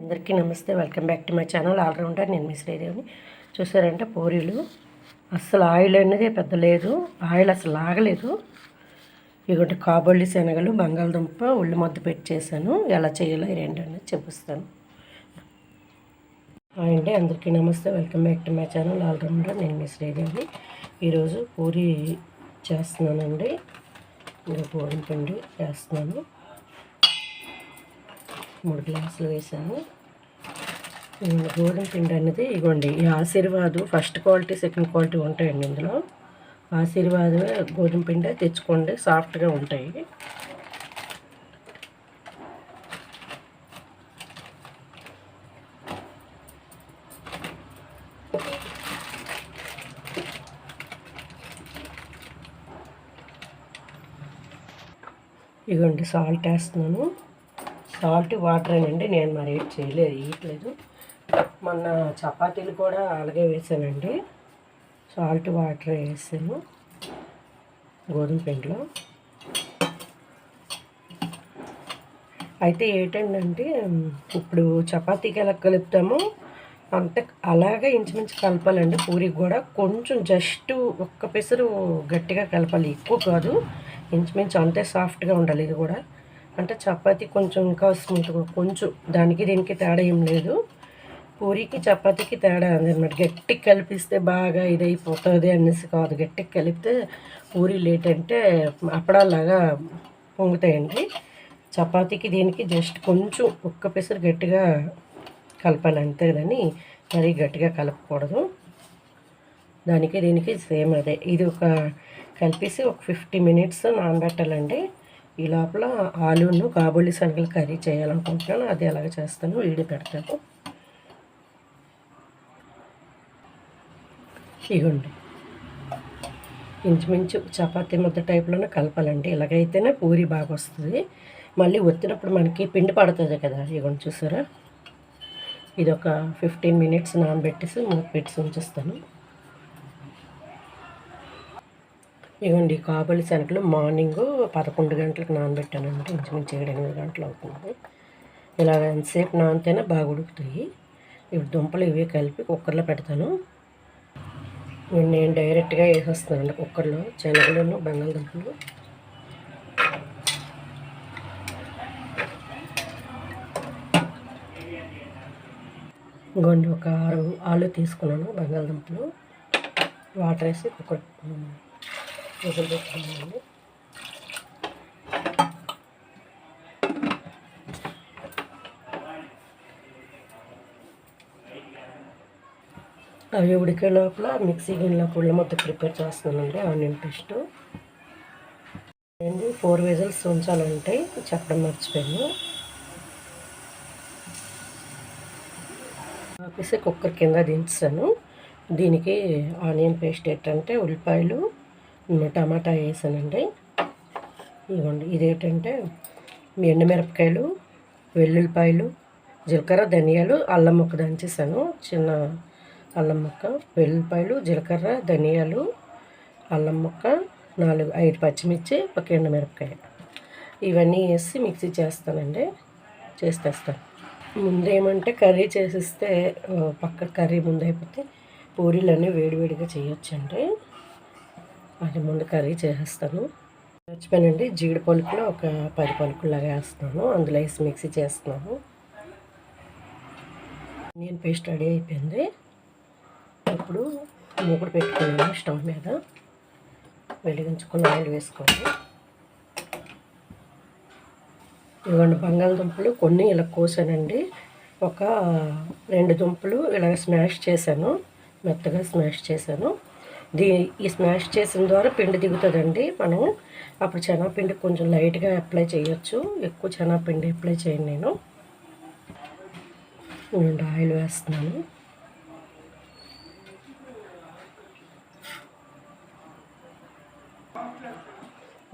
అందరికీ నమస్తే, welcome back to my channel all rounder. నేను మీ శ్రీదేవిని. చూసారంటే పూరీలు అస్సలు ఆయిల్ అనేది పెద్ద లేదు, ఆయిల్ అసలు లాగలేదు. ఇగోటి కాబొల్లి శనగలు, బంగాళదుంప, ఉల్లి ముద్ద పెట్టి చేశాను. ఎలా చేయాలో ఈ రెండు అనేది చూపిస్తాను. అండి అందరికీ నమస్తే, welcome back to my channel all rounder. నేను మీ శ్రీదేవిని. ఈరోజు పూరీ చేస్తున్నానండి. ఇంకా గోధుమ పిండి చేస్తున్నాను. 3 గ్లాసులు వేసాను. గోధుమ పిండి అనేది ఇగోండి, ఈ Aashirvaad first quality second quality ఉంటాయండి. ఇందులో ఆశీర్వాద్ గోధుమ పిండి తెచ్చుకోండి, సాఫ్ట్గా ఉంటాయి. ఇగోండి సాల్ట్ వేస్తున్నాను. సాల్ట్ వాటర్ అండి, నేను మరి వేయట్లేదు. మొన్న చపాతీలు కూడా అలాగే వేసానండి. సాల్ట్ వాటర్ వేసాను గోధుమ పిండిలో. అయితే ఏంటంటే ఇప్పుడు చపాతీకి ఎలా కలుపుతామో అంతే అలాగే ఇంచుమించు కలపాలండి. పూరికి కూడా కొంచెం జస్ట్ ఒక్క పెసరు గట్టిగా కలపాలి, ఎక్కువ కాదు. ఇంచుమించు అంతే సాఫ్ట్గా ఉండాలి. ఇది కూడా అంటే చపాతీ కొంచెం ఇంకా స్మూత్గా, కొంచెం దానికి దీనికి తేడా ఏం లేదు. పూరికి చపాతీకి తేడా అన్నమాట. గట్టికి కలిపిస్తే బాగా ఇదైపోతుంది అనేసి కాదు, గట్టికి కలిపితే పూరి లేట్ అంటే అప్పడాలాగా పొంగుతాయండి. చపాతీకి దీనికి జస్ట్ కొంచెం ఒక్క పెసరు గట్టిగా కలపాలి అంతే, కానీ మరీ గట్టిగా కలపకూడదు. దానికి దీనికి సేమ్ అదే. ఇది కలిపేసి ఒక 50 మినిట్స్ నానబెట్టాలండి. ఈ లోపల ఆలూను కాబొల్లి శనగలు కర్రీ చేయాలనుకుంటున్నాను. అది ఎలాగ చేస్తాను వీడియో పెడతాను. ఇగోండి, ఇంచుమించు చపాతీ ముద్ద టైప్లోనే కలపాలండి. ఇలాగైతేనే పూరి బాగా వస్తుంది. మళ్ళీ ఒత్తినప్పుడు మనకి పిండి పడుతుంది కదా. ఇగోండి చూసారా, ఇది ఒక 15 మినిట్స్ నానబెట్టేసి మూత పెట్టి ఉంచేస్తాను. ఇవ్వండి కాబొల్లి శనగలు మార్నింగ్ 11 గంటలకు నానబెట్టానంటే ఇంచుమించు 7-8 గంటలు అవుతుంది. ఇలాగ ఎంతసేపు నానితేనే బాగా ఉడుకుతాయి. ఇప్పుడు దుంపలు ఇవి కలిపి కుక్కర్లో పెడతాను. నేను డైరెక్ట్గా వేసేస్తున్నానండి కుక్కర్లో శనగలను బంగాళదుంపలు. ఇంకొండి ఒక 6 ఆలు తీసుకున్నాను, బంగాళదుంపలు. వాటర్ వేసి కుక్కర్ విజిల్ పెట్టుకున్నాను. అవి ఉడికే లోపల మిక్సీ గిన్నెలో పుల్ల ముద్ద ప్రిపేర్ చేస్తున్నానండి. ఆనియన్ పేస్ట్ అండి. 4 విజిల్స్ ఉంచాలంటే చెప్పడం మర్చిపోయాను. ఆపేసి కుక్కర్ కింద దించాను. దీనికి ఆనియన్ పేస్ట్ ఏంటంటే ఉల్లిపాయలు, టమాటా వేసానండి. ఇదిగోండి, ఇదేంటంటే ఎండుమిరపకాయలు, వెల్లుల్లిపాయలు, జీలకర్ర, ధనియాలు, అల్లం ముక్క దంచేసాను. చిన్న అల్లం ముక్క, వెల్లుల్లిపాయలు, జీలకర్ర, ధనియాలు, అల్లం ముక్క, 4-5 పచ్చిమిర్చి, ఒక ఎండుమిరపకాయ, ఇవన్నీ వేసి మిక్సీ చేస్తానండి. చేసేస్తాను. ముందేమంటే కర్రీ చేసిస్తే పక్క కర్రీ ముందైపోతే పూరీలన్నీ వేడివేడిగా చేయొచ్చండి. అది ముందు కర్రీ చేసేస్తాను. మర్చిపోయానండి, జీడి పలుకులు ఒక 10 పలుకులాగా వేస్తున్నాను. అందులో వేసి మిక్సీ చేస్తున్నాను. ఆనియన్ పేస్ట్ రెడీ అయిపోయింది. ఇప్పుడు మూకుడు పెట్టుకున్నాను స్టవ్ మీద. వెలిగించుకుని ఆయిల్ వేసుకోండి. ఇవ్వండి బంగాళదుంపలు కొన్ని ఇలా కోసానండి. ఒక 2 దుంపలు ఇలా స్మాష్ చేశాను, మెత్తగా స్మాష్ చేశాను. ఈ స్మాష్ చేసిన ద్వారా పిండి దిగుతుందండి. మనం అప్పుడు శనగపిండి కొంచెం లైట్గా అప్లై చేయొచ్చు, ఎక్కువ శనగపిండి అప్లై చేయను నేను. ఆయిల్ వేస్తున్నాను.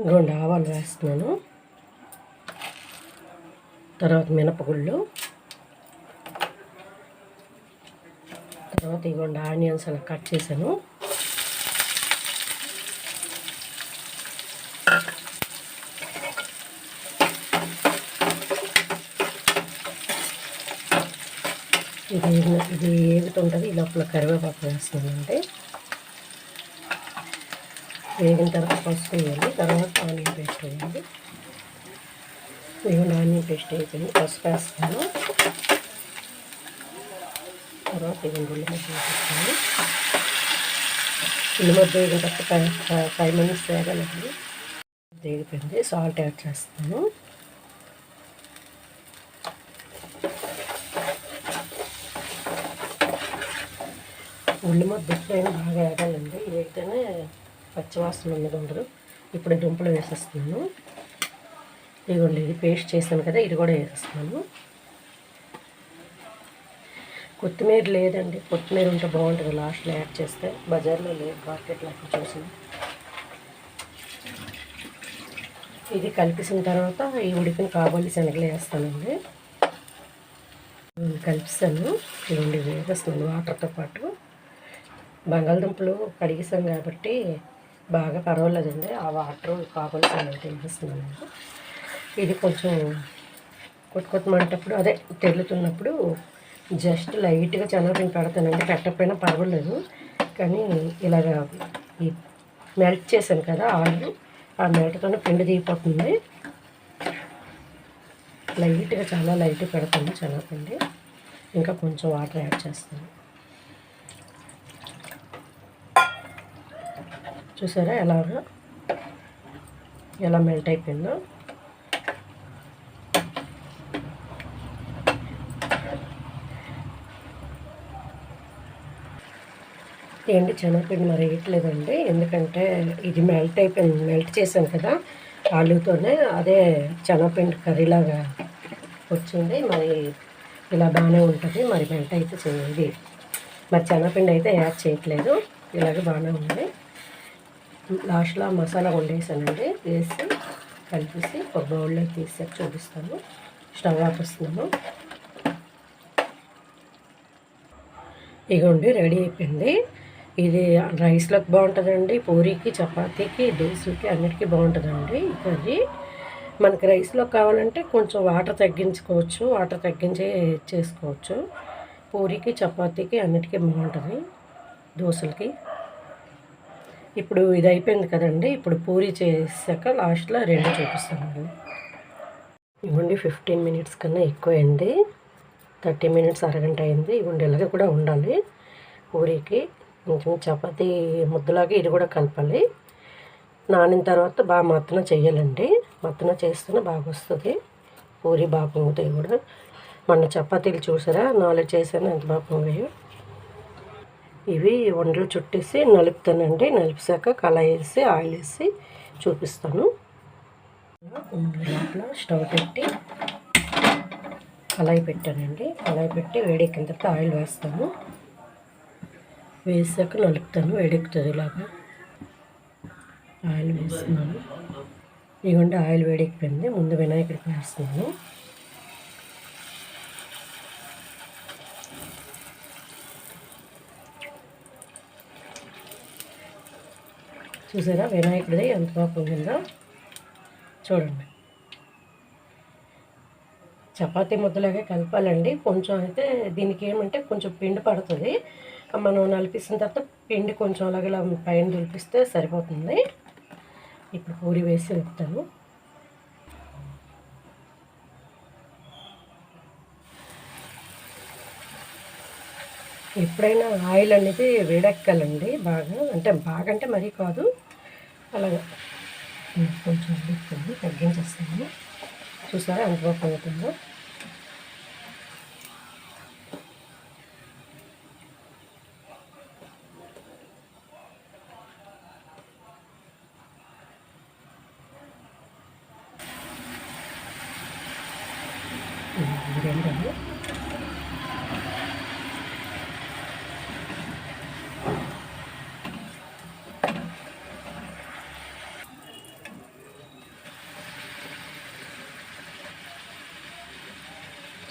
ఇంకోండి ఆవాలు వేస్తున్నాను. తర్వాత మినపగుళ్ళు, తర్వాత ఇవ్వండి ఆనియన్స్ అలా కట్ చేశాను. ఇది ఏగుతుంటుంది. ఈ లోపల కరివేపాకు వేస్తున్నానండి. వేగిన తర్వాత పసుపు వేయాలి, తర్వాత ఆనియన్ పేస్ట్ వేయాలి. నేను ఆనియన్ పేస్ట్ వేసి పసుపు వేస్తాను. తర్వాత ఉల్లిగడ్డ వేసేస్తాను. ఉల్లిగడ్డ వేగిన తర్వాత 5 మినిట్స్ వేగాలండి. వేగిపోయింది. సాల్ట్ యాడ్ చేస్తాను. ఉల్లిగడ్డ ఎప్పుడైనా బాగా వేగాలండి. వేగితేనే పచ్చివాసన ఉన్నది ఉండదు. ఇప్పుడు దుంపలు వేసేస్తున్నాను. ఇదిగోండి, ఇది పేస్ట్ చేశాను కదా, ఇది కూడా వేసేస్తున్నాను. కొత్తిమీర లేదండి, కొత్తిమీర ఉంటే బాగుంటుంది లాస్ట్లో యాడ్ చేస్తే. బజార్లో లేదు, మార్కెట్లో అక్కడ చూసి. ఇది కలిపేసిన తర్వాత ఈ ఉడికిన కాబోలి శనగలు వేస్తానండి. కలిపిస్తాను. ఇదిగోండి వేసేస్తున్నాను వాటర్తో పాటు. బంగాళదుంపలు కడిగేసాం కాబట్టి బాగా పర్వాలేదండి. ఆ వాటర్ కాబోలి శనగలు వేసేస్తున్నాను. ఇది కొంచెం కొట్టుకొట్టమంటప్పుడు అదే తెల్లుతున్నప్పుడు జస్ట్ లైట్గా శనగపిండి పెడతానండి. పెట్టకపోయినా పర్వాలేదు, కానీ ఇలాగ ఈ మెల్ట్ చేశాను కదా ఆయిల్, ఆ మెల్ట్తోనే పిండి దిగిపోతుంది. లైట్గా, చాలా లైట్గా పెడతాను శనగపిండి. ఇంకా కొంచెం వాటర్ యాడ్ చేస్తాను. చూసారా ఎలా మెల్ట్ అయిపోయిందో. ఏంటి శనగపిండి మరి వేయట్లేదండి, ఎందుకంటే ఇది మెల్ట్ అయిపోయింది. మెల్ట్ చేశాను కదా ఆలుతోనే, అదే శనగపిండి కర్రీలాగా వచ్చింది. మరి ఇలా బాగానే ఉంటుంది. మరి మెల్ట్ అయితే చేయండి. మరి శనగపిండి అయితే యాడ్ చేయట్లేదు, ఇలాగే బాగానే ఉంది. లాస్ట్లో మసాలా వండేసానండి, వేసి కలిపేసి ఒక బౌల్లో తీసి చూపిస్తాను. స్టవ్ ఆపేస్తున్నాను. ఇగోండి రెడీ అయిపోయింది. ఇది రైస్లోకి బాగుంటుందండి, పూరీకి, చపాతీకి, దోశకి అన్నిటికీ బాగుంటుందండి ఈ కర్రీ. మనకి రైస్లో కావాలంటే కొంచెం వాటర్ తగ్గించుకోవచ్చు, వాటర్ తగ్గించి చేసుకోవచ్చు. పూరీకి, చపాతీకి అన్నిటికీ బాగుంటుంది, దోశలకి. ఇప్పుడు ఇది అయిపోయింది కదండి, ఇప్పుడు పూరీ చేసాక లాస్ట్లో 2 చూపిస్తానండి. ఇవ్వండి 15 మినిట్స్ కన్నా ఎక్కువైంది, 30 మినిట్స్, అరగంట అయింది. ఇవ్వండి ఇలాగే కూడా ఉండాలి పూరీకి. కొంచెం చపాతీ ముద్దలాగా ఇది కూడా కలపాలి. నానిన తర్వాత బాగా మత్తన చేయాలండి. మత్తన చేస్తేనే బాగా వస్తుంది పూరి, బాగా పొంగుతాయి కూడా. మొన్న చపాతీలు చూసారా 4 చేశాను, ఎంత బాగా పొంగాయో. ఇవి వండలు చుట్టేసి నలుపుతానండి. నలిపిసాక కళాయి వేసి ఆయిల్ వేసి చూపిస్తాను. లోపల స్టవ్ పెట్టి కళాయి పెట్టానండి. కళాయి పెట్టి వేడెక్కిన తర్వాత ఆయిల్ వేస్తాను. వేసాక నలుపుతాను, వేడెక్కుతుంది. ఇలాగా ఆయిల్ వేస్తున్నాను. ఇదిగోండి ఆయిల్ వేడెక్కిపోయింది. ముందు వినాయకుడికి వేస్తున్నాను. చూసారా వినాయకుడిది ఎంత బాగా పొంగిందో చూడండి. చపాతీ ముద్దలాగే కలపాలండి. కొంచెం అయితే దీనికి ఏమంటే కొంచెం పిండి పడుతుంది. మనం నలిపిసిన తర్వాత పిండి కొంచెం అలాగే పైన దులిపిస్తే సరిపోతుంది. ఇప్పుడు పూరి వేసి వెళ్తాను. ఎప్పుడైనా ఆయిల్ అనేది వేడెక్కాలండి బాగా, అంటే మరీ కాదు, అలాగా కొంచెం తగ్గించేస్తాను. చూసారా ఎంత బాగా పొంగుతుందో.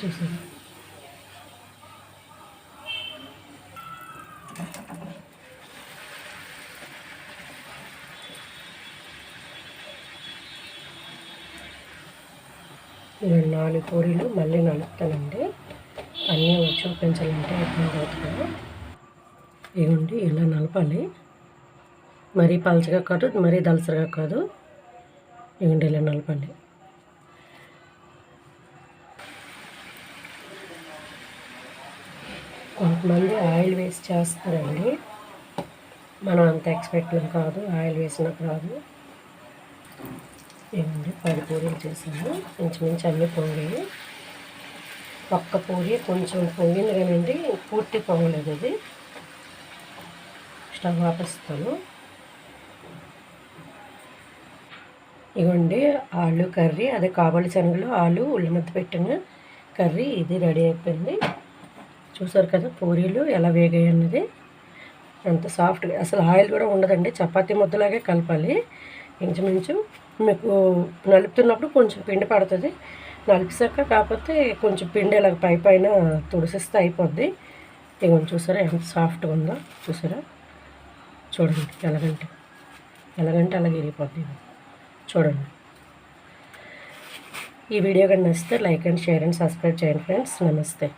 చూసారా ఇలా 4 పూరీలు మళ్ళీ నలుపుతానండి. అన్నీ చూపించాలంటే ఇబ్బంది అవుతుంది. ఇవ్వండి ఇలా నలపాలి, మరీ పలచగా కాదు మరీ దలసరిగా కాదు. ఇవ్వండి ఇలా నలపాలి. కొంతమంది ఆయిల్ వేసి చేస్తారండి, మనం అంత ఎక్స్పెక్ట్ కాదు, ఆయిల్ వేసినప్పుడు రాదు. ఇవ్వండి 10 పూరీలు చేసాము, ఇంచుమించు అన్నీ పొంగాయి. ఒక్క పూరి కొంచెం పొంగింది కానండి, పూర్తి పొంగలేదు. అది స్టవ్ ఆపేస్తాను. ఇవ్వండి ఆలు కర్రీ, అదే కాబోలి శనగలు ఆలు ఉల్లిముద్ద పెట్టిన కర్రీ ఇది రెడీ అయిపోయింది. చూసారు కదా పూరీలు ఎలా వేగాయి అన్నది, ఎంత సాఫ్ట్గా, అసలు ఆయిల్ కూడా ఉండదండి. చపాతీ ముద్దలాగే కలపాలి. ఇంచుమించు మీకు నలుపుతున్నప్పుడు కొంచెం పిండి పడుతుంది, నలిపిసాక కాకపోతే కొంచెం పిండి ఇలా పైన తుడిసిస్తే అయిపోద్ది. ఇవన్నీ చూసారా ఎంత సాఫ్ట్గా ఉందో, చూసారా? చూడండి ఎలాగంటే అలాగే వెళ్ళిపోద్ది. చూడండి. ఈ వీడియో కానీ నచ్చితే like and share and subscribe చేయండి ఫ్రెండ్స్. నమస్తే.